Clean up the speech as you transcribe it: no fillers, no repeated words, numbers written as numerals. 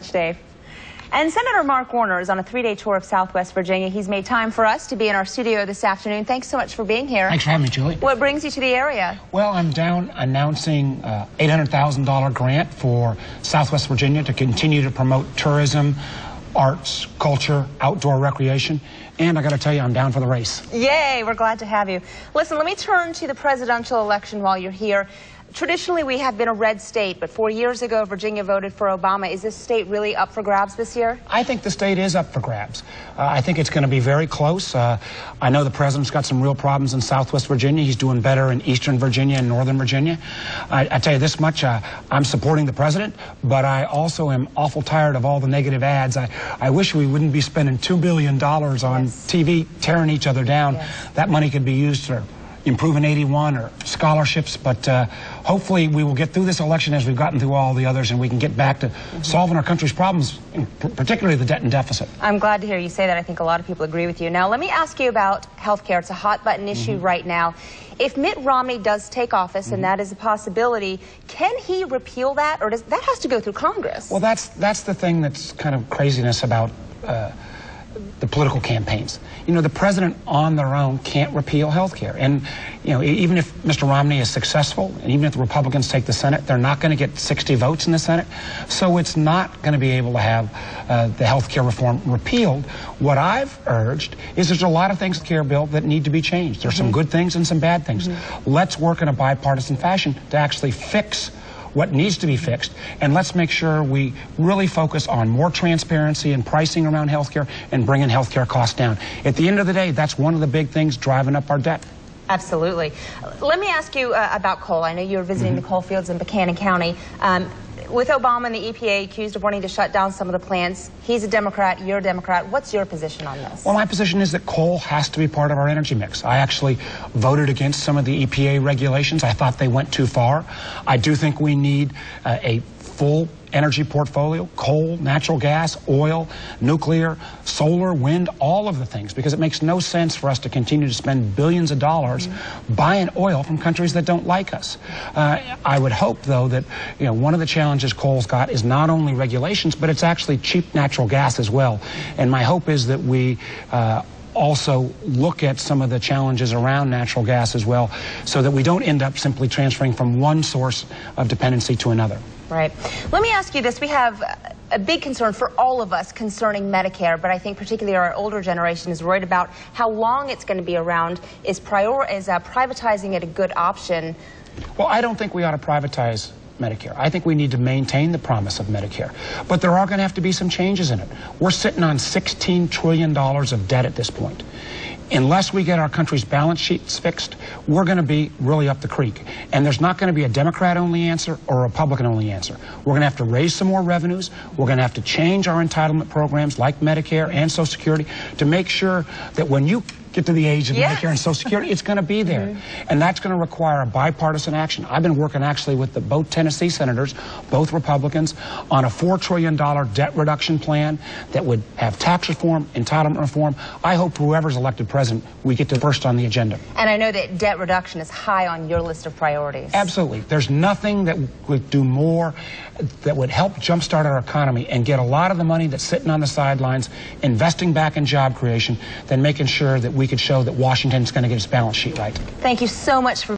much, Dave. And Senator Mark Warner is on a 3-day tour of Southwest Virginia. He's made time for us to be in our studio this afternoon. Thanks so much for being here. Thanks for having me, Julie. What brings you to the area? Well, I'm down announcing $800,000 grant for Southwest Virginia to continue to promote tourism, arts, culture, outdoor recreation. And I got to tell you, I'm down for the race. Yay, we're glad to have you. Listen, let me turn to the presidential election while you're here. Traditionally, we have been a red state, but 4 years ago, Virginia voted for Obama. Is this state really up for grabs this year? I think the state is up for grabs. I think it's going to be very close. I know the president's got some real problems in Southwest Virginia. He's doing better in Eastern Virginia and Northern Virginia. I tell you this much, I'm supporting the president, but I also am awful tired of all the negative ads. I wish we wouldn't be spending $2 billion on TV tearing each other down. That money could be used for improving 81 or scholarships, but hopefully we will get through this election as we've gotten through all the others, and we can get back to solving our country's problems, particularly the debt and deficit. I'm glad to hear you say that. I think a lot of people agree with you. Now, let me ask you about health care. It's a hot button issue right now. If Mitt Romney does take office, and that is a possibility, can he repeal that, or does that has to go through Congress? Well, that's the thing that's kind of craziness about the political campaigns. You know, the president on their own can't repeal health care. And, you know, even if Mr. Romney is successful, and even if the Republicans take the Senate, they're not going to get 60 votes in the Senate. So it's not going to be able to have the health care reform repealed. What I've urged is there's a lot of things in the care bill that need to be changed. There's some good things and some bad things. Let's work in a bipartisan fashion to actually fix what needs to be fixed, and let's make sure we really focus on more transparency and pricing around healthcare and bringing healthcare costs down. At the end of the day, that's one of the big things driving up our debt. Absolutely. Let me ask you about coal. I know you were visiting the coal fields in Buchanan County. With Obama and the EPA accused of wanting to shut down some of the plants, he's a Democrat, you're a Democrat. What's your position on this? Well, my position is that coal has to be part of our energy mix. I actually voted against some of the EPA regulations. I thought they went too far. I do think we need a full energy portfolio: coal, natural gas, oil, nuclear, solar, wind, all of the things, because it makes no sense for us to continue to spend billions of dollars buying oil from countries that don't like us. I would hope, though, that one of the challenges coal's got is not only regulations, but it's actually cheap natural gas as well. And my hope is that we also look at some of the challenges around natural gas as well, so that we don't end up simply transferring from one source of dependency to another. Right. Let me ask you this. We have a big concern for all of us concerning Medicare, but I think particularly our older generation is worried about how long it's going to be around. Is privatizing it a good option? Well, I don't think we ought to privatize Medicare. I think we need to maintain the promise of Medicare. But there are going to have to be some changes in it. We're sitting on $16 trillion of debt at this point. Unless we get our country's balance sheets fixed, we're going to be really up the creek. And there's not going to be a Democrat-only answer or a Republican-only answer. We're going to have to raise some more revenues. We're going to have to change our entitlement programs like Medicare and Social Security to make sure that when you get to the age of Medicare and Social Security, it's going to be there. And that's going to require a bipartisan action. I've been working actually with both Tennessee senators, both Republicans, on a $4 trillion debt reduction plan that would have tax reform, entitlement reform. I hope whoever's elected president, we get to first on the agenda. And I know that debt reduction is high on your list of priorities. Absolutely. There's nothing that would do more that would help jumpstart our economy and get a lot of the money that's sitting on the sidelines investing back in job creation than making sure that we could show that Washington's going to get its balance sheet right. Thank you so much for